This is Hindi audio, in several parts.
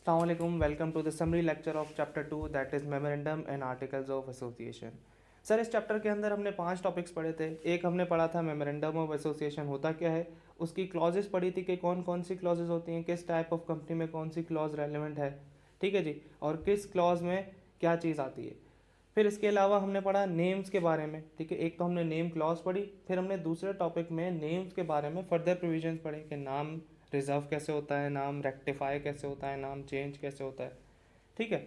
Assalamualaikum. Welcome to the summary lecture of chapter 2 that is memorandum and articles of association. Sir इस चैप्टर के अंदर हमने 5 टॉपिक्स पढ़े थे। एक हमने पढ़ा था मेमोरेंडम ऑफ एसोसिएशन होता क्या है, उसकी क्लॉजेस पढ़ी थी कि कौन कौन सी क्लॉजेस होती हैं, किस टाइप ऑफ कंपनी में कौन सी क्लॉज रेलिवेंट है, ठीक है जी, और किस क्लॉज में क्या चीज़ आती है। फिर इसके अलावा हमने पढ़ा नेम्स के बारे में, ठीक है। एक तो हमने नेम क्लॉज पढ़ी, फिर हमने दूसरे टॉपिक में नेम्स के बारे में फर्दर प्रोविजंस पढ़े कि नाम रिजर्व कैसे होता है, नाम रेक्टिफाई कैसे होता है, नाम चेंज कैसे होता है, ठीक है।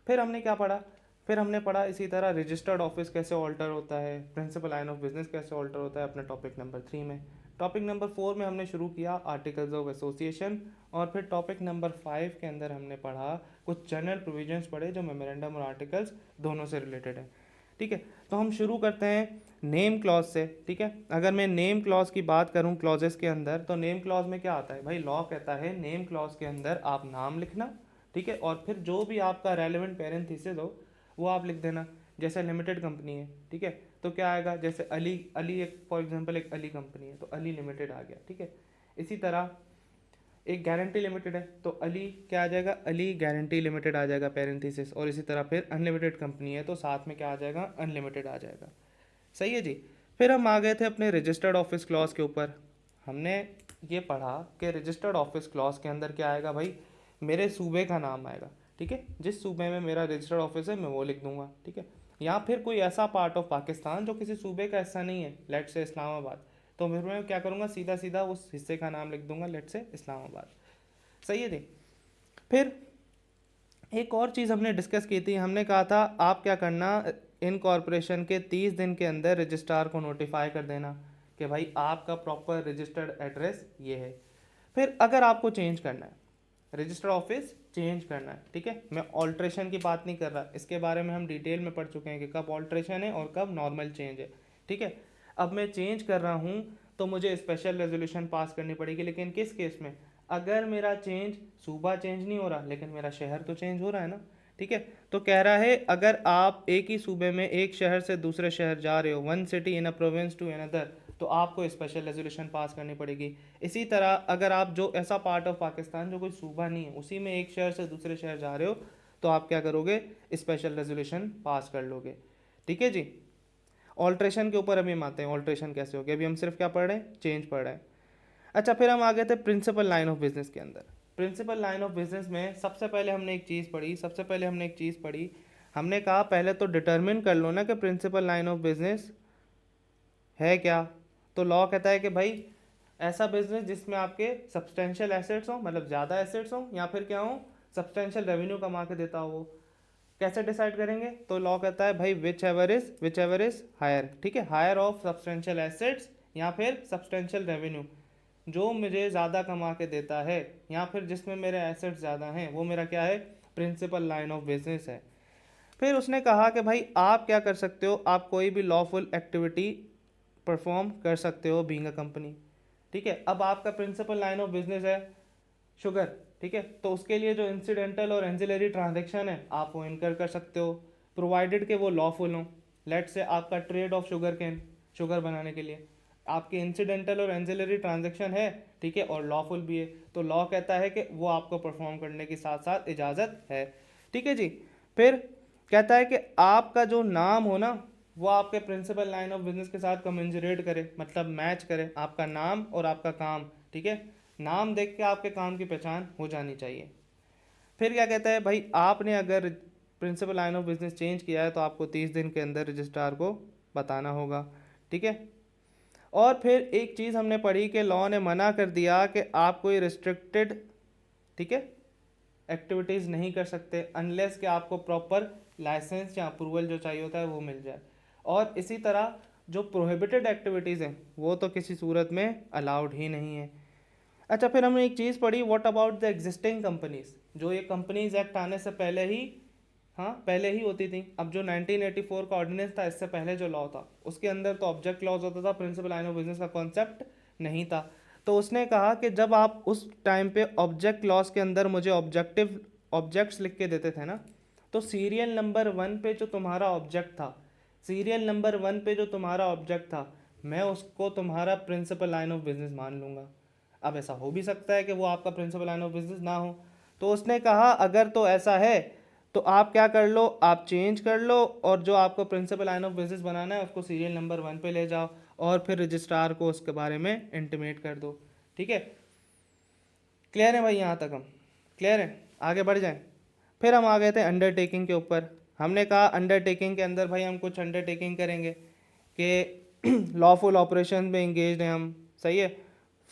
फिर हमने क्या पढ़ा, फिर हमने पढ़ा इसी तरह रजिस्टर्ड ऑफिस कैसे ऑल्टर होता है, प्रिंसिपल लाइन ऑफ बिजनेस कैसे ऑल्टर होता है अपने टॉपिक नंबर 3 में। टॉपिक नंबर 4 में हमने शुरू किया आर्टिकल्स ऑफ एसोसिएशन, और फिर टॉपिक नंबर 5 के अंदर हमने पढ़ा कुछ जनरल प्रोविजंस पढ़े जो मेमोरेंडम और आर्टिकल्स दोनों से रिलेटेड है, ठीक है। तो हम शुरू करते हैं नेम क्लॉज से, ठीक है। अगर मैं नेम क्लॉज की बात करूं क्लॉजेस के अंदर, तो नेम क्लॉज में क्या आता है भाई, लॉ कहता है नेम क्लॉज के अंदर आप नाम लिखना, ठीक है, और फिर जो भी आपका रेलेवेंट पेरेंथेसिस हो वो आप लिख देना। जैसे लिमिटेड कंपनी है, ठीक है, तो क्या आएगा, जैसे अली अली एक फॉर एग्जांपल एक अली कंपनी है तो अली लिमिटेड आ गया, ठीक है। इसी तरह एक गारंटी लिमिटेड है तो अली क्या आ जाएगा, अली गारंटी लिमिटेड आ जाएगा पेरेंथेसिस, और इसी तरह फिर अनलिमिटेड कंपनी है तो साथ में क्या आ जाएगा, अनलिमिटेड आ जाएगा। सही है जी। फिर हम आ गए थे अपने रजिस्टर्ड ऑफिस क्लॉज के ऊपर। हमने ये पढ़ा कि रजिस्टर्ड ऑफिस क्लॉज के अंदर क्या आएगा भाई, मेरे सूबे का नाम आएगा, ठीक है। जिस सूबे में मेरा रजिस्टर्ड ऑफिस है मैं वो लिख दूंगा, ठीक है। या फिर कोई ऐसा पार्ट ऑफ पाकिस्तान जो किसी सूबे का हिस्सा नहीं है, लेट से इस्लामाबाद, तो फिर मैं क्या करूँगा, सीधा सीधा उस हिस्से का नाम लिख दूंगा, लेट से इस्लामाबाद। सही है जी। फिर एक और चीज़ हमने डिस्कस की थी, हमने कहा था आप क्या करना, इन कॉरपोरेशन के 30 दिन के अंदर रजिस्ट्रार को नोटिफाई कर देना कि भाई आपका प्रॉपर रजिस्टर्ड एड्रेस ये है। फिर अगर आपको चेंज करना है, रजिस्टर्ड ऑफिस चेंज करना है, ठीक है, मैं ऑल्ट्रेशन की बात नहीं कर रहा, इसके बारे में हम डिटेल में पढ़ चुके हैं कि कब ऑल्ट्रेशन है और कब नॉर्मल चेंज है, ठीक है। अब मैं चेंज कर रहा हूँ तो मुझे स्पेशल रेजोल्यूशन पास करनी पड़ेगी, लेकिन किस केस में, अगर मेरा चेंज सूबा चेंज नहीं हो रहा लेकिन मेरा शहर तो चेंज हो रहा है ना, ठीक है। तो कह रहा है अगर आप एक ही सूबे में एक शहर से दूसरे शहर जा रहे हो, one city in a province to another, तो आपको स्पेशल रेजोल्यूशन पास करनी पड़ेगी। इसी तरह अगर आप जो ऐसा पार्ट ऑफ पाकिस्तान जो कोई सूबा नहीं है उसी में एक शहर से दूसरे शहर जा रहे हो तो आप क्या करोगे, स्पेशल रेजोल्यूशन पास कर लोगे, ठीक है जी। ऑल्ट्रेशन के ऊपर अभी हम आते हैं, ऑल्ट्रेशन कैसे हो गया, अभी हम सिर्फ क्या पढ़ रहे हैं, चेंज पढ़ रहे हैं। अच्छा, फिर हम आ गए थे प्रिंसिपल लाइन ऑफ बिजनेस के अंदर। प्रिंसिपल लाइन ऑफ बिजनेस में सबसे पहले हमने एक चीज़ पढ़ी, हमने कहा पहले तो डिटरमिन कर लो ना कि प्रिंसिपल लाइन ऑफ बिजनेस है क्या। तो लॉ कहता है कि भाई ऐसा बिजनेस जिसमें आपके सब्सटेंशियल एसेट्स हो, मतलब ज़्यादा एसेट्स हो, या फिर क्या हो, सब्सटेंशियल रेवेन्यू कमा के देता हो वो। कैसे डिसाइड करेंगे, तो लॉ कहता है भाई विच एवर इज हायर, ठीक है, हायर ऑफ सब्सटेंशियल एसेट्स या फिर सब्सटेंशियल रेवेन्यू, जो मुझे ज़्यादा कमा के देता है या फिर जिसमें मेरे एसेट्स ज़्यादा हैं वो मेरा क्या है, प्रिंसिपल लाइन ऑफ बिजनेस है। फिर उसने कहा कि भाई आप क्या कर सकते हो, आप कोई भी लॉफुल एक्टिविटी परफॉर्म कर सकते हो बीइंग अ कंपनी, ठीक है। अब आपका प्रिंसिपल लाइन ऑफ बिजनेस है शुगर, ठीक है, तो उसके लिए जो इंसिडेंटल और एंजिलरी ट्रांजेक्शन है आप वो इनकर कर सकते हो, प्रोवाइडेड के वो लॉफुल हो। लेट से आपका trade off sugar cane, sugar बनाने के लिए आपके इंसिडेंटल और एंजिलरी ट्रांजेक्शन है, ठीक है, और लॉफुल भी है, तो लॉ कहता है कि वो आपको परफॉर्म करने की साथ साथ इजाज़त है, ठीक है जी। फिर कहता है कि आपका जो नाम हो ना वो आपके प्रिंसिपल लाइन ऑफ बिजनेस के साथ कमेंजरेट करे, मतलब मैच करे आपका नाम और आपका काम, ठीक है। नाम देख के आपके काम की पहचान हो जानी चाहिए। फिर क्या कहता है भाई, आपने अगर principal line of business change किया है तो आपको 30 दिन के अंदर रजिस्ट्रार को बताना होगा, ठीक है। और फिर एक चीज़ हमने पढ़ी कि लॉ ने मना कर दिया कि आप कोई रिस्ट्रिक्टेड, ठीक है, एक्टिविटीज़ नहीं कर सकते अनलेस कि आपको प्रॉपर लाइसेंस या अप्रूवल जो चाहिए होता है वो मिल जाए। और इसी तरह जो प्रोहिबिटेड एक्टिविटीज़ हैं वो तो किसी सूरत में अलाउड ही नहीं है। अच्छा, फिर हमने एक चीज़ पढ़ी, what about the existing companies, जो ये कंपनीज एक्ट आने से पहले ही, हाँ पहले ही होती थी। अब जो 1984 का ऑर्डिनेंस था, इससे पहले जो लॉ था उसके अंदर तो ऑब्जेक्ट क्लॉज होता था, प्रिंसिपल लाइन ऑफ बिजनेस का कॉन्सेप्ट नहीं था। तो उसने कहा कि जब आप उस टाइम पे ऑब्जेक्ट क्लॉज के अंदर मुझे ऑब्जेक्टिव ऑब्जेक्ट्स लिख के देते थे ना, तो सीरियल नंबर 1 पे जो तुम्हारा ऑब्जेक्ट था, सीरियल नंबर 1 पे जो तुम्हारा ऑब्जेक्ट था, मैं उसको तुम्हारा प्रिंसिपल लाइन ऑफ बिजनेस मान लूँगा। अब ऐसा हो भी सकता है कि वो आपका प्रिंसिपल लाइन ऑफ बिजनेस ना हो, तो उसने कहा अगर तो ऐसा है तो आप क्या कर लो, आप चेंज कर लो और जो आपको प्रिंसिपल लाइन ऑफ बिजनेस बनाना है उसको सीरियल नंबर 1 पे ले जाओ और फिर रजिस्ट्रार को उसके बारे में इंटीमेट कर दो। ठीक है, क्लियर है भाई, यहाँ तक हम क्लियर है, आगे बढ़ जाएं। फिर हम आ गए थे अंडरटेकिंग के ऊपर। हमने कहा अंडरटेकिंग के अंदर भाई हम कुछ अंडरटेकिंग करेंगे कि लॉफुल ऑपरेशन में इंगेज हैं हम, सही है,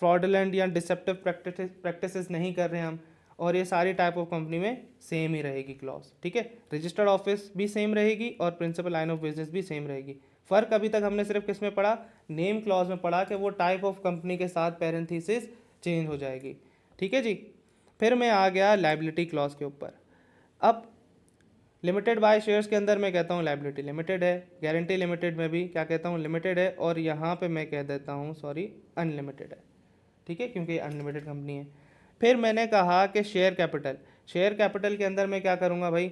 फ्रॉडलेंट या डिसेप्टिव प्रैक्टिसेस नहीं कर रहे हैं हम, और ये सारी टाइप ऑफ कंपनी में सेम ही रहेगी क्लॉज। ठीक है, रजिस्टर्ड ऑफिस भी सेम रहेगी और प्रिंसिपल लाइन ऑफ बिजनेस भी सेम रहेगी। फ़र्क अभी तक हमने सिर्फ किस में पढ़ा, नेम क्लॉज में पढ़ा कि वो टाइप ऑफ कंपनी के साथ पैरेंथेसिस चेंज हो जाएगी। ठीक है जी, फिर मैं आ गया लाइबिलिटी क्लॉज के ऊपर। अब लिमिटेड बाय शेयर्स के अंदर मैं कहता हूँ लाइबिलिटी लिमिटेड है, गारंटी लिमिटेड में भी क्या कहता हूँ लिमिटेड है, और यहाँ पे मैं कह देता हूँ सॉरी अनलिमिटेड है। ठीक है, क्योंकि अनलिमिटेड कंपनी है। फिर मैंने कहा कि शेयर कैपिटल, शेयर कैपिटल के अंदर मैं क्या करूँगा भाई,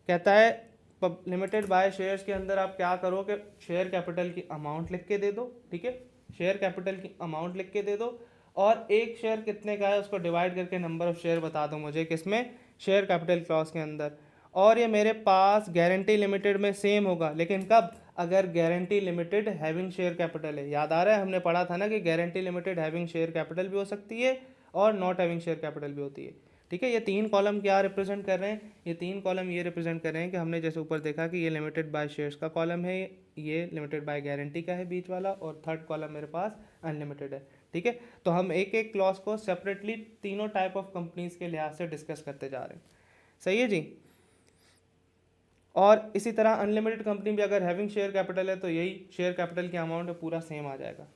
कहता है लिमिटेड बाय शेयर्स के अंदर आप क्या करो कि शेयर कैपिटल की अमाउंट लिख के दे दो। ठीक है, शेयर कैपिटल की अमाउंट लिख के दे दो और एक शेयर कितने का है उसको डिवाइड करके नंबर ऑफ शेयर बता दो मुझे, किसमें, शेयर कैपिटल क्लॉज के अंदर। और ये मेरे पास गारंटी लिमिटेड में सेम होगा, लेकिन कब, अगर guarantee limited having share capital है। याद आ रहा है, हमने पढ़ा था ना कि guarantee limited having share capital भी हो सकती है और नॉट हैविंग शेयर कैपिटल भी होती है। ठीक है, ये तीन कॉलम क्या रिप्रेजेंट कर रहे हैं, ये तीन कॉलम ये रिप्रेजेंट कर रहे हैं कि हमने जैसे ऊपर देखा कि ये लिमिटेड बाय शेयर्स का कॉलम है, ये लिमिटेड बाय गारंटी का है बीच वाला, और थर्ड कॉलम मेरे पास अनलिमिटेड है। ठीक है, तो हम एक एक क्लॉज को सेपरेटली तीनों टाइप ऑफ कंपनीज के लिहाज से डिस्कस करते जा रहे हैं। सही है जी, और इसी तरह अनलिमिटेड कंपनी भी अगर हैविंग शेयर कैपिटल है तो यही शेयर कैपिटल की अमाउंट है, पूरा सेम आ जाएगा।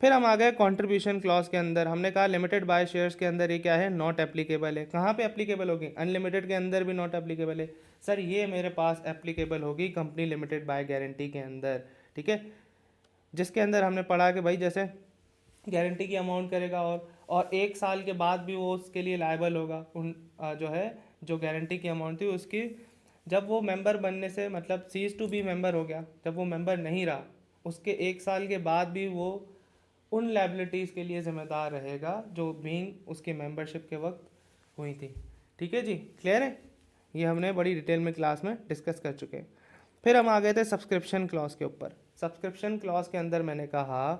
फिर हम आ गए कंट्रीब्यूशन क्लॉज के अंदर। हमने कहा लिमिटेड बाय शेयर्स के अंदर ये क्या है, नॉट एप्लीकेबल है। कहाँ पे एप्लीकेबल होगी, अनलिमिटेड के अंदर भी नॉट एप्लीकेबल है। सर ये मेरे पास एप्लीकेबल होगी कंपनी लिमिटेड बाय गारंटी के अंदर। ठीक है, जिसके अंदर हमने पढ़ा कि भाई जैसे गारंटी की अमाउंट करेगा और एक साल के बाद भी वो उसके लिए लायबल होगा, उन जो है जो गारंटी की अमाउंट थी उसकी, जब वो मेंबर बनने से मतलब सीज टू बी मेंबर हो गया, जब वो मेंबर नहीं रहा उसके एक साल के बाद भी वो उन लाइबिलिटीज़ के लिए ज़िम्मेदार रहेगा जो बीइंग उसके मेंबरशिप के वक्त हुई थी। ठीक है जी, क्लियर है, ये हमने बड़ी डिटेल में क्लास में डिस्कस कर चुके हैं। फिर हम आ गए थे सब्सक्रिप्शन क्लॉज के ऊपर। सब्सक्रिप्शन क्लॉज के अंदर मैंने कहा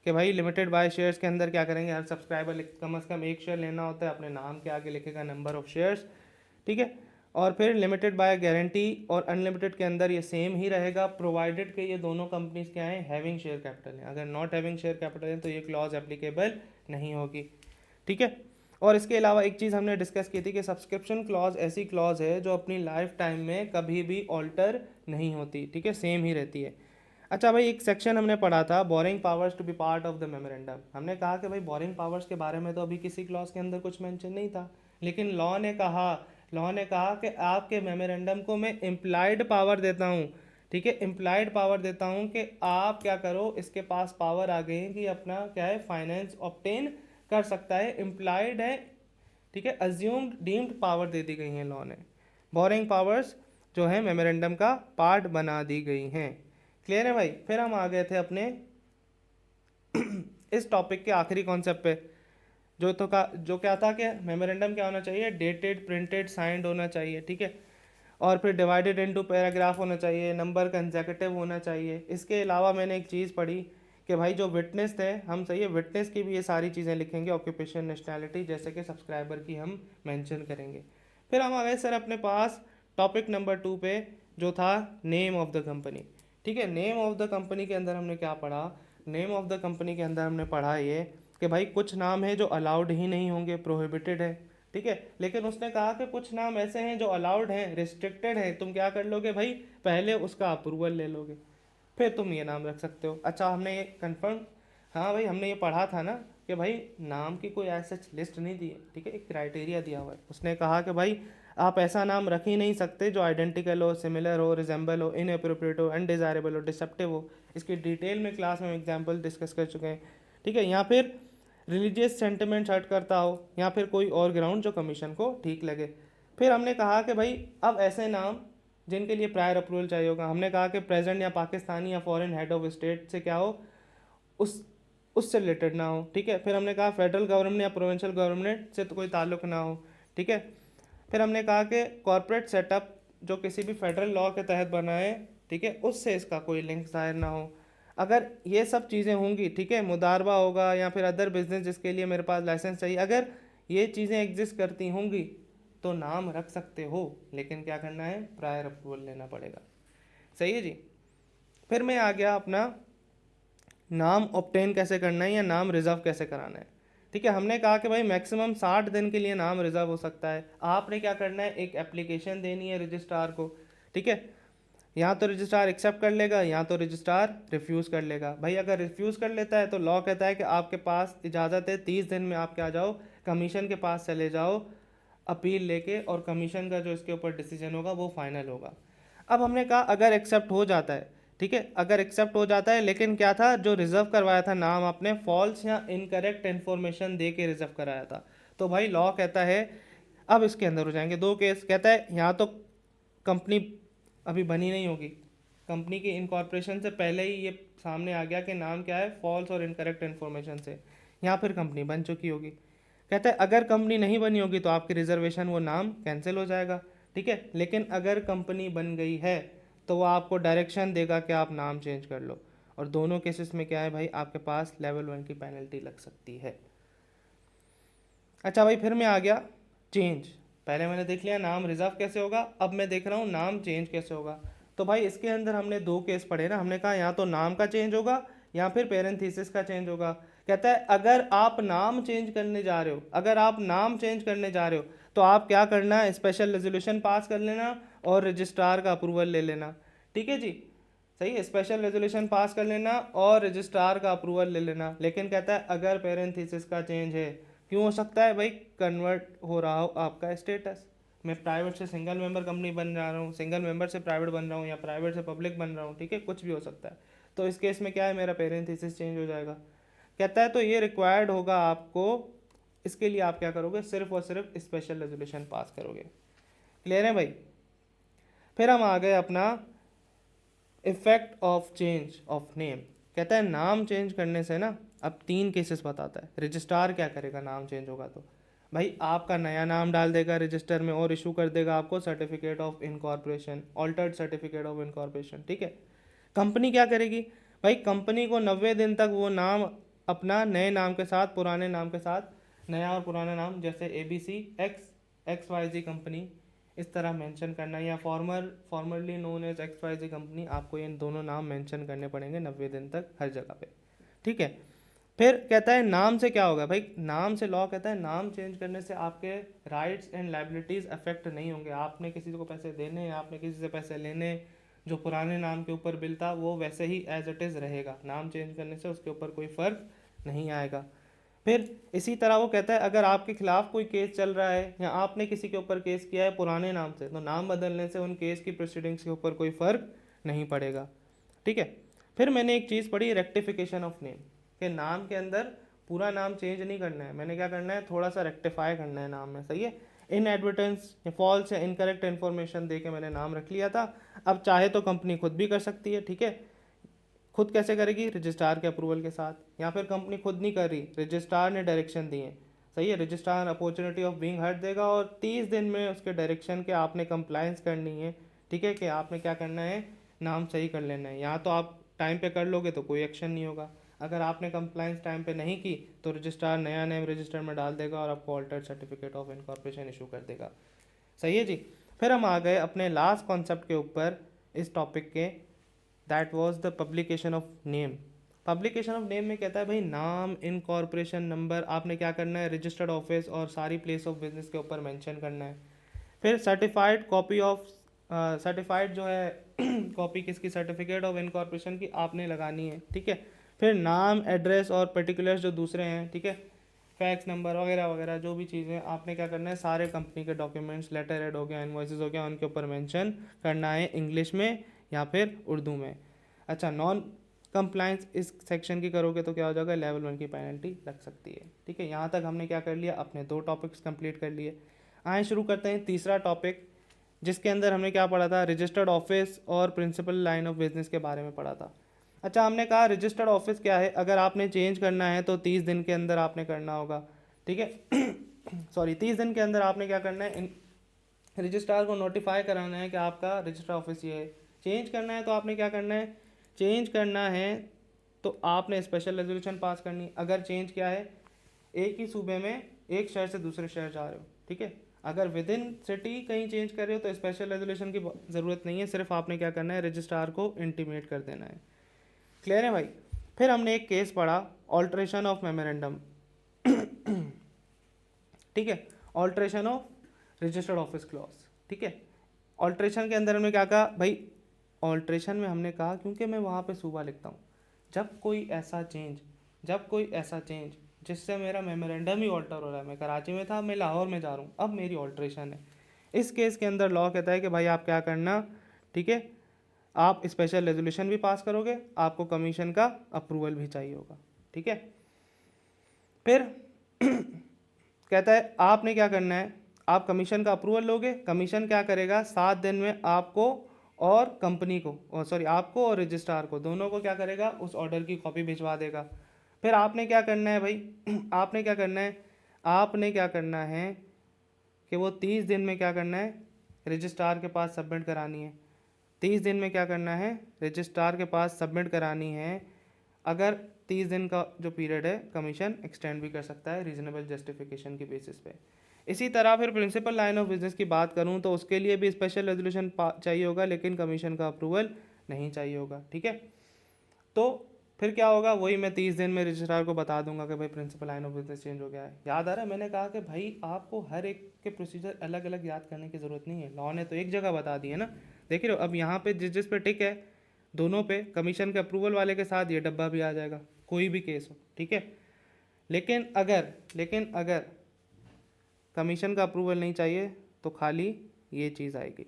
कि भाई लिमिटेड बाय शेयर्स के अंदर क्या करेंगे, हर सब्सक्राइबर कम से कम एक शेयर लेना होता है, अपने नाम के आगे लिखेगा नंबर ऑफ शेयर्स। ठीक है, और फिर लिमिटेड बाय गारंटी और अनलिमिटेड के अंदर ये सेम ही रहेगा, प्रोवाइडेड कि ये दोनों कंपनीज क्या हैं, हैविंग शेयर कैपिटल है। अगर नॉट हैविंग शेयर कैपिटल है तो ये क्लॉज एप्लीकेबल नहीं होगी। ठीक है, और इसके अलावा एक चीज़ हमने डिस्कस की थी कि सब्सक्रिप्शन क्लॉज ऐसी क्लॉज है जो अपनी लाइफ टाइम में कभी भी ऑल्टर नहीं होती। ठीक है, सेम ही रहती है। अच्छा भाई, एक सेक्शन हमने पढ़ा था borrowing powers to be part of the memorandum. हमने कहा कि भाई बोरिंग पावर्स के बारे में तो अभी किसी क्लॉज के अंदर कुछ मेंशन नहीं था, लेकिन लॉ ने कहा कि आपके मेमोरेंडम को मैं इम्प्लाइड पावर देता हूँ। ठीक है, इम्प्लाइड पावर देता हूँ कि आप क्या करो, इसके पास पावर आ गई है कि अपना क्या है, फाइनेंस ऑब्टेन कर सकता है, इम्प्लाइड है। ठीक है, अज्यूम्ड डीम्ड पावर दे दी गई हैं लॉ ने, बोरिंग पावर्स जो है मेमोरेंडम का पार्ट बना दी गई हैं। क्लियर है भाई। फिर हम आ गए थे अपने इस टॉपिक के आखिरी कॉन्सेप्ट पे, जो क्या था कि मेमोरेंडम क्या होना चाहिए, डेटेड प्रिंटेड साइंड होना चाहिए। ठीक है, और फिर डिवाइडेड इनटू पैराग्राफ होना चाहिए, नंबर कंसेक्यूटिव होना चाहिए। इसके अलावा मैंने एक चीज़ पढ़ी कि भाई जो विटनेस थे हम, सही है, विटनेस की भी ये सारी चीज़ें लिखेंगे, ऑक्यूपेशन, नेशनैलिटी, जैसे कि सब्सक्राइबर की हम मेंशन करेंगे। फिर हम आ गए सर अपने पास टॉपिक नंबर 2 पे, जो था नेम ऑफ द कंपनी। ठीक है, नेम ऑफ द कंपनी के अंदर हमने क्या पढ़ा, नेम ऑफ द कंपनी के अंदर हमने पढ़ा ये कि भाई कुछ नाम है जो अलाउड ही नहीं होंगे, प्रोहिबिटेड है। ठीक है, लेकिन उसने कहा कि कुछ नाम ऐसे हैं जो अलाउड हैं, रिस्ट्रिक्टेड हैं, तुम क्या कर लोगे भाई, पहले उसका अप्रूवल ले लोगे, फिर तुम ये नाम रख सकते हो। अच्छा, हमने ये कंफर्म, हाँ भाई हमने ये पढ़ा था ना कि भाई नाम की कोई ऐसा लिस्ट नहीं दी है। ठीक है, एक क्राइटेरिया दिया हुआ है, उसने कहा कि भाई आप ऐसा नाम रख ही नहीं सकते जो आइडेंटिकल हो, सिमिलर हो, रिजेंबल हो, इनएप्रोप्रिएट हो, अनडिज़ायरेबल हो, डिसेप्टिव हो। इसकी डिटेल में क्लास में एग्जाम्पल डिस्कस कर चुके हैं। ठीक है, या फिर रिलीजियस सेंटिमेंट हर्ट करता हो, या फिर कोई और ग्राउंड जो कमीशन को ठीक लगे। फिर हमने कहा कि भाई अब ऐसे नाम जिनके लिए प्रायर अप्रूवल चाहिए होगा, हमने कहा कि प्रेजेंट या पाकिस्तानी या फॉरेन हेड ऑफ स्टेट से क्या हो, उस उससे रिलेटेड ना हो। ठीक है, फिर हमने कहा फेडरल गवर्नमेंट या प्रोविंशियल गवर्नमेंट से तो कोई ताल्लुक ना हो। ठीक है, फिर हमने कहा कि कॉर्पोरेट सेटअप जो किसी भी फेडरल लॉ के तहत बना है, ठीक है, उससे इसका कोई लिंक जाहिर ना हो। अगर ये सब चीज़ें होंगी, ठीक है, मुदारबा होगा या फिर अदर बिजनेस जिसके लिए मेरे पास लाइसेंस चाहिए, अगर ये चीज़ें एग्जिस्ट करती होंगी तो नाम रख सकते हो, लेकिन क्या करना है, प्रायर अप्रूवल लेना पड़ेगा। सही है जी। फिर मैं आ गया अपना नाम ऑब्टेन कैसे करना है या नाम रिजर्व कैसे कराना है। ठीक है, हमने कहा कि भाई मैक्सिमम 60 दिन के लिए नाम रिजर्व हो सकता है। आपने क्या करना है, एक एप्लीकेशन देनी है रजिस्ट्रार को, ठीक है, या तो रजिस्ट्रार एक्सेप्ट कर लेगा या तो रजिस्ट्रार रिफ्यूज़ कर लेगा। भाई अगर रिफ्यूज़ कर लेता है तो लॉ कहता है कि आपके पास इजाज़त है 30 दिन में आप क्या जाओ, कमीशन के पास चले जाओ अपील लेके, और कमीशन का जो इसके ऊपर डिसीजन होगा वो फाइनल होगा। अब हमने कहा अगर एक्सेप्ट हो जाता है, ठीक है, अगर एक्सेप्ट हो जाता है, लेकिन क्या था, जो रिजर्व करवाया था नाम आपने फॉल्स या इनकरेक्ट इन्फॉर्मेशन दे के रिजर्व कराया था, तो भाई लॉ कहता है, अब इसके अंदर हो जाएंगे दो केस। कहता है यहाँ तो कंपनी अभी बनी नहीं होगी, कंपनी की इनकॉर्पोरेशन से पहले ही ये सामने आ गया कि नाम क्या है, फॉल्स और इनकरेक्ट इन्फॉर्मेशन से, या फिर कंपनी बन चुकी होगी। कहता है अगर कंपनी नहीं बनी होगी तो आपकी रिजर्वेशन वो नाम कैंसिल हो जाएगा, ठीक है, लेकिन अगर कंपनी बन गई है तो वो आपको डायरेक्शन देगा कि आप नाम चेंज कर लो। और दोनों केसेस में क्या है भाई, आपके पास लेवल 1 की पेनल्टी लग सकती है। अच्छा भाई, फिर मैं आ गया चेंज। पहले मैंने देख लिया नाम रिजर्व कैसे होगा, अब मैं देख रहा हूँ नाम चेंज कैसे होगा। तो भाई इसके अंदर हमने दो केस पढ़े ना, हमने कहा या तो नाम का चेंज होगा या फिर पेरेंथीसिस का चेंज होगा। कहता है अगर आप नाम चेंज करने जा रहे हो, अगर आप नाम चेंज करने जा रहे हो तो आप क्या करना है, स्पेशल रेजोल्यूशन पास कर लेना और रजिस्ट्रार का अप्रूवल ले लेना। ठीक है जी, सही है, स्पेशल रेजोल्यूशन पास कर लेना और रजिस्ट्रार का अप्रूवल ले लेना। लेकिन कहता है अगर पेरेंथीसिस का चेंज है, क्यों हो सकता है भाई, कन्वर्ट हो रहा हो आपका स्टेटस, मैं प्राइवेट से सिंगल मेंबर कंपनी बन जा रहा हूँ, सिंगल मेंबर से प्राइवेट बन रहा हूँ, या प्राइवेट से पब्लिक बन रहा हूँ, ठीक है, कुछ भी हो सकता है। तो इस केस में क्या है, मेरा पेरेंथीसिस चेंज हो जाएगा। कहता है तो ये रिक्वायर्ड होगा आपको, इसके लिए आप क्या करोगे, सिर्फ और सिर्फ स्पेशल रेजोल्यूशन पास करोगे। क्लियर है भाई। फिर हम आ गए अपना effect of change of name. कहता है नाम चेंज करने से ना, अब 3 केसेस बताता है। रजिस्ट्रार क्या करेगा नाम चेंज होगा तो, भाई आपका नया नाम डाल देगा रजिस्टर में और इशू कर देगा आपको certificate of incorporation, altered certificate of incorporation, ठीक है। कंपनी क्या करेगी, भाई कंपनी को 90 दिन तक वो नाम अपना नए नाम के साथ, पुराने नाम के साथ, नया और पुराना नाम, जैसे ABC XYZ कंपनी इस तरह मेंशन करना, या formerly known as XYZ company, आपको ये दोनों नाम मेंशन करने पड़ेंगे 90 दिन तक हर जगह पे, ठीक है। फिर कहता है नाम से क्या होगा, भाई नाम से लॉ कहता है नाम चेंज करने से आपके राइट्स एंड लाइबिलिटीज़ अफेक्ट नहीं होंगे। आपने किसी को पैसे देने हैं, आपने किसी से पैसे लेने, जो पुराने नाम के ऊपर बिल था वो वैसे ही एज इट इज़ रहेगा। नाम चेंज करने से उसके ऊपर कोई फ़र्क नहीं आएगा। फिर इसी तरह वो कहता है अगर आपके खिलाफ कोई केस चल रहा है या आपने किसी के ऊपर केस किया है पुराने नाम से, तो नाम बदलने से उन केस की प्रोसीडिंग्स के ऊपर कोई फ़र्क नहीं पड़ेगा, ठीक है। फिर मैंने एक चीज़ पढ़ी, रेक्टिफिकेशन ऑफ नेम, के नाम के अंदर पूरा नाम चेंज नहीं करना है, मैंने क्या करना है, थोड़ा सा रेक्टिफाई करना है नाम में, सही है। इन एडवर्टेंस या फॉल्स या इनकरेक्ट इन्फॉर्मेशन दे के मैंने नाम रख लिया था। अब चाहे तो कंपनी खुद भी कर सकती है, ठीक है। खुद कैसे करेगी, रजिस्ट्रार के अप्रूवल के साथ, या फिर कंपनी खुद नहीं कर रही, रजिस्ट्रार ने डायरेक्शन दिए, सही है, registrar opportunity of being heard देगा और 30 दिन में उसके डायरेक्शन के आपने कंप्लायंस करनी है, ठीक है, कि आपने क्या करना है, नाम सही कर लेना है। यहाँ तो आप टाइम पे कर लोगे तो कोई एक्शन नहीं होगा, अगर आपने कंप्लायंस टाइम पे नहीं की तो रजिस्ट्रार नया नेम रजिस्टर में डाल देगा और आपको altered certificate of incorporation issue कर देगा। सही है जी। फिर हम आ गए अपने लास्ट कॉन्सेप्ट के ऊपर इस टॉपिक के, that was the publication of name. Publication of name में कहता है भाई नाम, इनकॉर्पोरेशन नंबर आपने क्या करना है, रजिस्टर्ड ऑफिस और सारी प्लेस ऑफ बिजनेस के ऊपर मेंशन करना है। फिर सर्टिफाइड कॉपी ऑफ, सर्टिफाइड जो है कॉपी किसकी, सर्टिफिकेट ऑफ इनकॉर्पोरेशन की आपने लगानी है, ठीक है। फिर नाम, एड्रेस और पर्टिकुलर्स जो दूसरे हैं, ठीक है, फैक्स नंबर वगैरह वगैरह जो भी चीज़ें आपने क्या करना है, सारे कंपनी के डॉक्यूमेंट्स, लेटर हेड हो गया, इनवॉइसेस हो गया, उनके ऊपर मेंशन करना है इंग्लिश में या फिर उर्दू में। अच्छा, नॉन कंप्लाइंस इस सेक्शन की करोगे तो क्या हो जाएगा, लेवल 1 की पेनल्टी लग सकती है, ठीक है। यहाँ तक हमने क्या कर लिया, अपने 2 टॉपिक्स कंप्लीट कर लिए। आए शुरू करते हैं तीसरा टॉपिक, जिसके अंदर हमने क्या पढ़ा था, रजिस्टर्ड ऑफिस और प्रिंसिपल लाइन ऑफ बिजनेस के बारे में पढ़ा था। अच्छा, हमने कहा रजिस्टर्ड ऑफिस क्या है, अगर आपने चेंज करना है तो 30 दिन के अंदर आपने करना होगा, ठीक है। सॉरी 30 दिन के अंदर आपने क्या करना है, रजिस्ट्रार को नोटिफाई कराना है कि आपका रजिस्ट्रार ऑफिस ये है। चेंज करना है तो आपने क्या करना है, चेंज करना है तो आपने स्पेशल रेजोल्यूशन पास करनी। अगर चेंज क्या है, एक ही सूबे में एक शहर से दूसरे शहर जा रहे हो, ठीक है, अगर विद इन सिटी कहीं चेंज कर रहे हो तो स्पेशल रेजोल्यूशन की ज़रूरत नहीं है, सिर्फ आपने क्या करना है, रजिस्ट्रार को इंटीमेट कर देना है। क्लियर है भाई। फिर हमने एक केस पढ़ा, ऑल्ट्रेशन ऑफ मेमोरेंडम, ठीक है, alteration of registered office clause, ठीक है। ऑल्ट्रेशन के अंदर हमने क्या कहा भाई, ऑल्ट्रेशन में हमने कहा, क्योंकि मैं वहाँ पे सूबा लिखता हूँ, जब कोई ऐसा चेंज, जब कोई ऐसा चेंज जिससे मेरा मेमोरेंडम ही ऑल्टर हो रहा है, मैं कराची में था, मैं लाहौर में जा रहा हूँ, अब मेरी ऑल्ट्रेशन है, इस केस के अंदर लॉ कहता है कि भाई आप क्या करना, ठीक है, आप स्पेशल रेजोल्यूशन भी पास करोगे, आपको कमीशन का अप्रूवल भी चाहिए होगा, ठीक है। फिर कहता है आपने क्या करना है, आप कमीशन का अप्रूवल लोगे, कमीशन क्या करेगा, 7 दिन में आपको और कंपनी को, और सॉरी आपको और रजिस्ट्रार को, दोनों को क्या करेगा, उस ऑर्डर की कॉपी भिजवा देगा। फिर आपने क्या करना है भाई, आपने क्या करना है, आपने क्या करना है कि वो 30 दिन में क्या करना है, रजिस्ट्रार के पास सबमिट करानी है। 30 दिन में क्या करना है, रजिस्ट्रार के पास सबमिट करानी है। अगर 30 दिन का जो पीरियड है, कमीशन एक्सटेंड भी कर सकता है रीजनेबल जस्टिफिकेशन की बेसिस पे। इसी तरह फिर प्रिंसिपल लाइन ऑफ बिजनेस की बात करूं तो उसके लिए भी स्पेशल रेजोल्यूशन चाहिए होगा, लेकिन कमीशन का अप्रूवल नहीं चाहिए होगा, ठीक है। तो फिर क्या होगा, वही मैं 30 दिन में रजिस्ट्रार को बता दूंगा कि भाई principal line of business change हो गया है। याद आ रहा है, मैंने कहा कि भाई आपको हर एक के प्रोसीजर अलग अलग याद करने की ज़रूरत नहीं है, लॉ ने तो एक जगह बता दी है ना। देख रहे हो, अब यहाँ पे जिस जिस पे टिक है, दोनों पे कमीशन के अप्रूवल वाले के साथ ये डब्बा भी आ जाएगा, कोई भी केस हो, ठीक है। लेकिन अगर कमीशन का अप्रूवल नहीं चाहिए तो खाली ये चीज़ आएगी।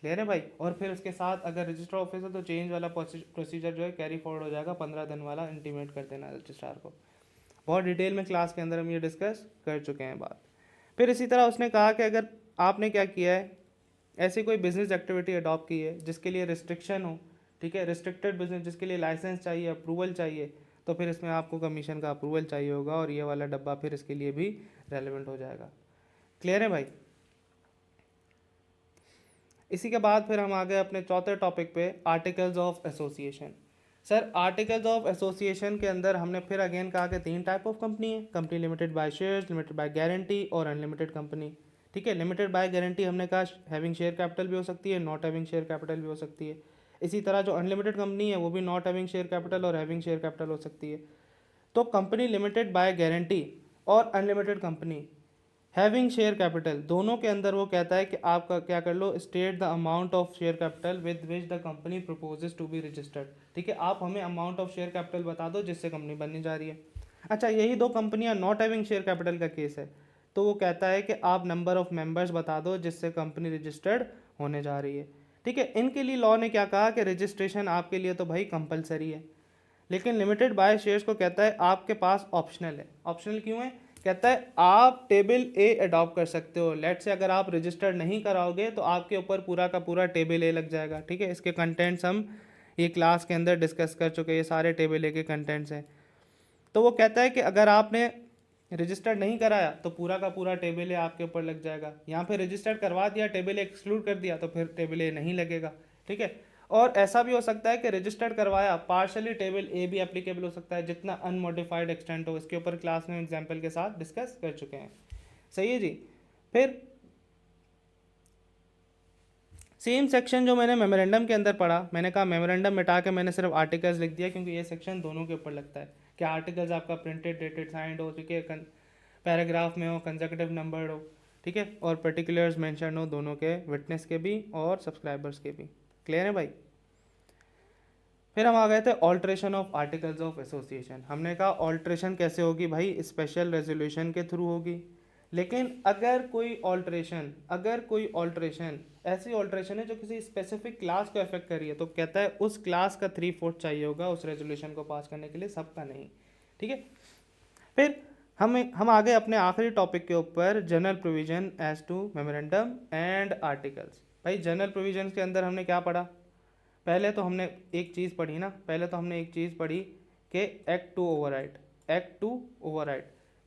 क्लियर है भाई। और फिर उसके साथ अगर रजिस्टर ऑफिस है तो चेंज वाला प्रोसीजर जो है कैरी फॉरवर्ड हो जाएगा, 15 दिन वाला इंटीमेट कर देना रजिस्ट्रार को। बहुत डिटेल में क्लास के अंदर हम ये डिस्कस कर चुके हैं बात। फिर इसी तरह उसने कहा कि अगर आपने क्या किया है, ऐसी कोई बिजनेस एक्टिविटी अडॉप्ट की है जिसके लिए रिस्ट्रिक्शन हो, ठीक है, रिस्ट्रिक्टेड बिजनेस जिसके लिए लाइसेंस चाहिए, अप्रूवल चाहिए, तो फिर इसमें आपको कमीशन का अप्रूवल चाहिए होगा, और ये वाला डब्बा फिर इसके लिए भी रेलिवेंट हो जाएगा। क्लियर है भाई। इसी के बाद फिर हम आ गए अपने चौथे टॉपिक पे, articles of association. Sir articles of association के अंदर हमने फिर अगेन कहा कि 3 टाइप ऑफ कंपनी है, company limited by shares, limited by guarantee और अनलिमिटेड कंपनी, ठीक है। लिमिटेड बाय गारंटी हमने कहा हैविंग शेयर कैपिटल भी हो सकती है, नॉट हैविंग शेयर कैपिटल भी हो सकती है। इसी तरह जो अनलिमिटेड कंपनी है वो भी नॉट हैविंग शेयर कैपिटल और हैविंग शेयर कैपिटल हो सकती है। तो कंपनी लिमिटेड बाय गारंटी और unlimited company having share capital, दोनों के अंदर वो कहता है कि आप क्या कर लो, state the amount of share capital with which the company proposes to be registered, ठीक है। आप हमें अमाउंट ऑफ शेयर कैपिटल बता दो जिससे कंपनी बनने जा रही है। अच्छा, यही 2 कंपनियां नॉट हैविंग शेयर कैपिटल का केस है, तो वो कहता है कि आप नंबर ऑफ मेंबर्स बता दो जिससे कंपनी रजिस्टर्ड होने जा रही है, ठीक है। इनके लिए लॉ ने क्या कहा कि रजिस्ट्रेशन आपके लिए तो भाई कंपलसरी है, लेकिन लिमिटेड बाय शेयर्स को कहता है आपके पास ऑप्शनल है। ऑप्शनल क्यों है, कहता है आप टेबल ए अडॉप्ट कर सकते हो। लेट से अगर आप रजिस्टर्ड नहीं कराओगे तो आपके ऊपर पूरा का पूरा टेबल ए लग जाएगा, ठीक है। इसके कंटेंट्स हम ये क्लास के अंदर डिस्कस कर चुके हैं, ये सारे टेबल ए के कंटेंट्स हैं। तो वो कहता है कि अगर आपने रजिस्टर्ड नहीं कराया तो पूरा का पूरा टेबल ए आपके ऊपर लग जाएगा। यहाँ पे रजिस्टर्ड करवा दिया, टेबल ए एक्सक्लूड कर दिया, तो फिर टेबल ए नहीं लगेगा, ठीक है। और ऐसा भी हो सकता है कि रजिस्टर्ड करवाया, पार्शली टेबल ए भी एप्लीकेबल हो सकता है, जितना अनमोडिफाइड एक्सटेंट हो। इसके ऊपर क्लास में एग्जाम्पल के साथ डिस्कस कर चुके हैं, सही है जी। फिर सेम सेक्शन जो मैंने मेमोरेंडम के अंदर पढ़ा, मैंने कहा मेमोरेंडम मिटा के मैंने सिर्फ आर्टिकल्स लिख दिया, क्योंकि ये सेक्शन दोनों के ऊपर लगता है कि आर्टिकल्स आपका प्रिंटेड डेटेड साइंड हो, ठीक है, पैराग्राफ में हो, कंसेक्यूटिव नंबर हो, ठीक है, और पर्टिकुलर्स मेंशन हो दोनों के, विटनेस के भी और सब्सक्राइबर्स के भी। क्लियर है भाई। फिर हम आ गए थे alteration of articles of association. हमने कहा ऑल्ट्रेशन कैसे होगी भाई, स्पेशल रेजोल्यूशन के थ्रू होगी। लेकिन अगर कोई ऑल्ट्रेशन ऐसी ऑल्ट्रेशन है जो किसी स्पेसिफिक क्लास को अफेक्ट कर रही है, तो कहता है उस क्लास का 3/4 चाहिए होगा उस रेजोल्यूशन को पास करने के लिए, सबका नहीं, ठीक है। फिर हम आ गए अपने आखिरी टॉपिक के ऊपर, general provision as to memorandum and articles. भाई जनरल प्रोविजन के अंदर हमने क्या पढ़ा, पहले तो हमने एक चीज़ पढ़ी कि एक्ट टू ओवरराइड,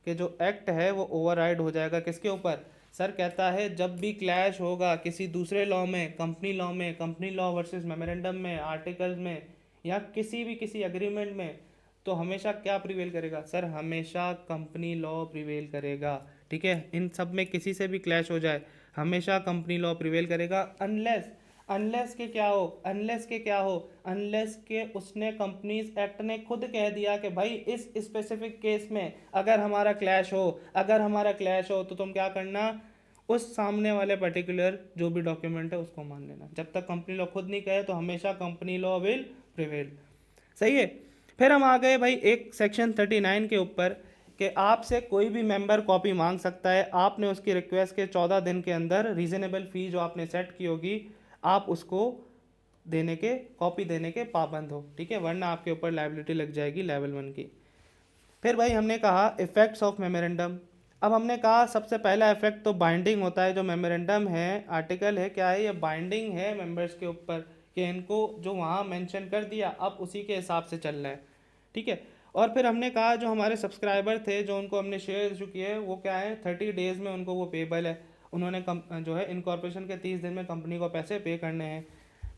कि जो एक्ट है वो ओवरराइड हो जाएगा किसके ऊपर, सर कहता है जब भी क्लैश होगा किसी दूसरे लॉ में, कंपनी लॉ वर्सेस मेमोरेंडम में, आर्टिकल्स में, या किसी एग्रीमेंट में, तो हमेशा क्या प्रिवेल करेगा सर? हमेशा कंपनी लॉ प्रिवेल करेगा। ठीक है, इन सब में किसी से भी क्लैश हो जाए हमेशा कंपनी लॉ प्रिवेल करेगा, अनलेस के उसने कंपनीज एक्ट ने खुद कह दिया कि भाई इस स्पेसिफिक केस में अगर हमारा क्लैश हो तो तुम क्या करना, उस सामने वाले पर्टिकुलर जो भी डॉक्यूमेंट है उसको मान लेना। जब तक कंपनी लॉ खुद नहीं कहे तो हमेशा कंपनी लॉ विल प्रिवेल। सही है। फिर हम आ गए भाई एक सेक्शन 39 के ऊपर कि आपसे कोई भी मेंबर कॉपी मांग सकता है, आपने उसकी रिक्वेस्ट के 14 दिन के अंदर रीजनेबल फी जो आपने सेट की होगी आप उसको कॉपी देने के पाबंद हो। ठीक है, वरना आपके ऊपर लायबिलिटी लग जाएगी लेवल 1 की। फिर भाई हमने कहा इफेक्ट्स ऑफ मेमोरेंडम। अब हमने कहा सबसे पहला इफेक्ट तो बाइंडिंग होता है। जो मेमोरेंडम है, आर्टिकल है, क्या है ये? बाइंडिंग है मेंबर्स के ऊपर कि इनको जो वहाँ मेंशन कर दिया अब उसी के हिसाब से चलना है। ठीक है। और फिर हमने कहा जो हमारे सब्सक्राइबर थे जो उनको हमने शेयर इशू किए वो क्या है, 30 डेज़ में उनको वो पेबल है। उन्होंने जो है इनकॉर्पोरेशन के 30 दिन में कंपनी को पैसे पे करने हैं।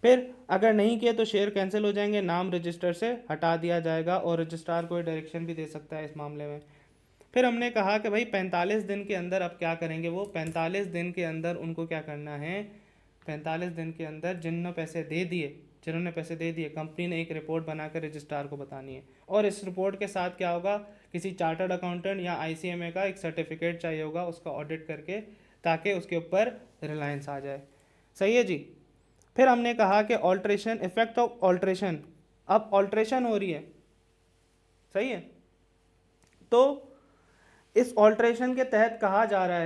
फिर अगर नहीं किए तो शेयर कैंसिल हो जाएंगे, नाम रजिस्टर से हटा दिया जाएगा और रजिस्ट्रार को डायरेक्शन भी दे सकता है इस मामले में। फिर हमने कहा कि भाई 45 दिन के अंदर अब क्या करेंगे, वो 45 दिन के अंदर उनको क्या करना है, 45 दिन के अंदर जिन्होंने पैसे दे दिए कंपनी ने एक रिपोर्ट बनाकर रजिस्ट्रार को बतानी है। और इस रिपोर्ट के साथ क्या होगा, किसी चार्टर्ड अकाउंटेंट या आईसीएमए का एक सर्टिफिकेट चाहिए होगा उसका ऑडिट करके, ताकि उसके ऊपर रिलायंस आ जाए। सही है जी। फिर हमने कहा कि ऑल्ट्रेशन, इफेक्ट ऑफ ऑल्ट्रेशन। अब ऑल्ट्रेशन हो रही है, सही है, तो इस ऑल्ट्रेशन के तहत कहा जा रहा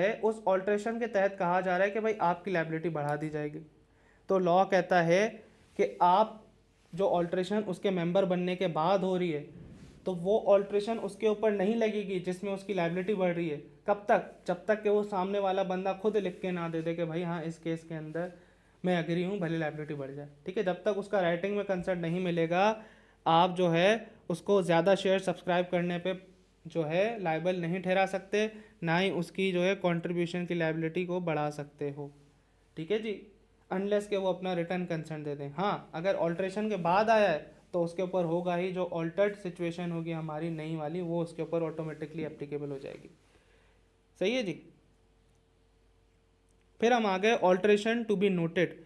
है कि भाई आपकी लायबिलिटी बढ़ा दी जाएगी। तो लॉ कहता है कि आप जो ऑल्ट्रेशन उसके मेंबर बनने के बाद हो रही है तो वो ऑल्ट्रेशन उसके ऊपर नहीं लगेगी जिसमें उसकी लायबिलिटी बढ़ रही है। कब तक? जब तक कि वो सामने वाला बंदा खुद लिख के ना दे दे कि भाई हाँ इस केस के अंदर मैं एग्री हूँ, भले लायबिलिटी बढ़ जाए। ठीक है, जब तक उसका राइटिंग में कंसर्ट नहीं मिलेगा आप जो है उसको ज़्यादा शेयर सब्सक्राइब करने पे जो है लायबल नहीं ठहरा सकते, ना ही उसकी जो है कंट्रीब्यूशन की लायबिलिटी को बढ़ा सकते हो। ठीक है जी, अनलेस के वो अपना रिटर्न कंसेंट दे दें। हाँ, अगर ऑल्ट्रेशन के बाद आया है तो उसके ऊपर होगा ही, जो ऑल्टर्ड सिचुएशन होगी हमारी नई वाली वो उसके ऊपर ऑटोमेटिकली एप्लीकेबल हो जाएगी। सही है जी। फिर हम आ गए alteration to be noted.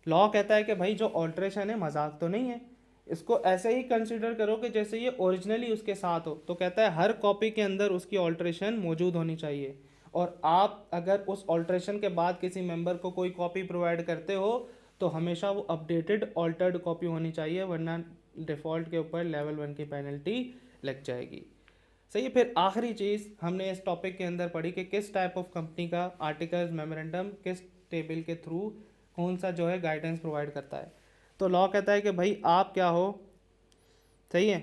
Law कहता है कि भाई जो ऑल्ट्रेशन है मजाक तो नहीं है, इसको ऐसे ही कंसिडर करो कि जैसे ये ओरिजिनली उसके साथ हो। तो कहता है हर कॉपी के अंदर उसकी ऑल्ट्रेशन मौजूद होनी चाहिए, और आप अगर उस ऑल्ट्रेशन के बाद किसी मेंबर को कोई कॉपी प्रोवाइड करते हो तो हमेशा वो अपडेटेड ऑल्टर्ड कॉपी होनी चाहिए, वरना डिफ़ॉल्ट के ऊपर लेवल 1 की पेनल्टी लग जाएगी। सही है। फिर आखिरी चीज़ हमने इस टॉपिक के अंदर पढ़ी कि किस टाइप ऑफ कंपनी का आर्टिकल्स मेमोरेंडम किस टेबल के थ्रू कौन सा जो है गाइडेंस प्रोवाइड करता है। तो लॉ कहता है कि भाई आप क्या हो, सही है,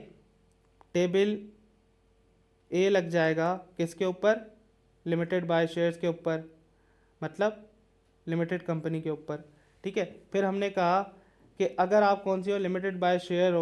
टेबल ए लग जाएगा किसके ऊपर, लिमिटेड बाय शेयर्स के ऊपर, मतलब लिमिटेड कंपनी के ऊपर। ठीक है। फिर हमने कहा कि अगर आप कौन सी हो, लिमिटेड बाय शेयर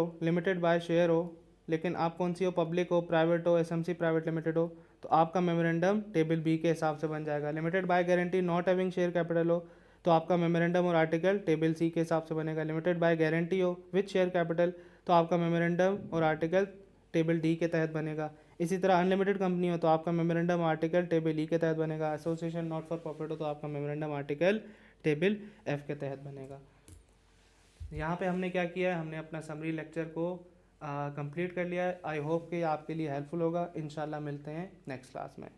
हो, लेकिन आप कौन सी हो, पब्लिक हो, प्राइवेट हो, एसएमसी प्राइवेट लिमिटेड हो, तो आपका मेमोरेंडम टेबल बी के हिसाब से बन जाएगा। Limited by guarantee not having share capital हो तो आपका मेमोरेंडम और आर्टिकल टेबल सी के हिसाब से बनेगा। लिमिटेड बाय गारंटी हो विथ शेयर कैपिटल तो आपका मेमोरेंडम और आर्टिकल टेबल डी के तहत बनेगा। इसी तरह अनलिमिटेड कंपनी हो तो आपका मेमोरेंडम आर्टिकल टेबल ई के तहत बनेगा। एसोसिएशन नॉट फॉर प्रॉफिट हो तो आपका मेमोरेंडम आर्टिकल टेबल एफ के तहत बनेगा। यहाँ पे हमने क्या किया है, हमने अपना समरी लेक्चर को कंप्लीट कर लिया है। आई होप कि आपके लिए हेल्पफुल होगा। इंशाल्लाह मिलते हैं नेक्स्ट क्लास में।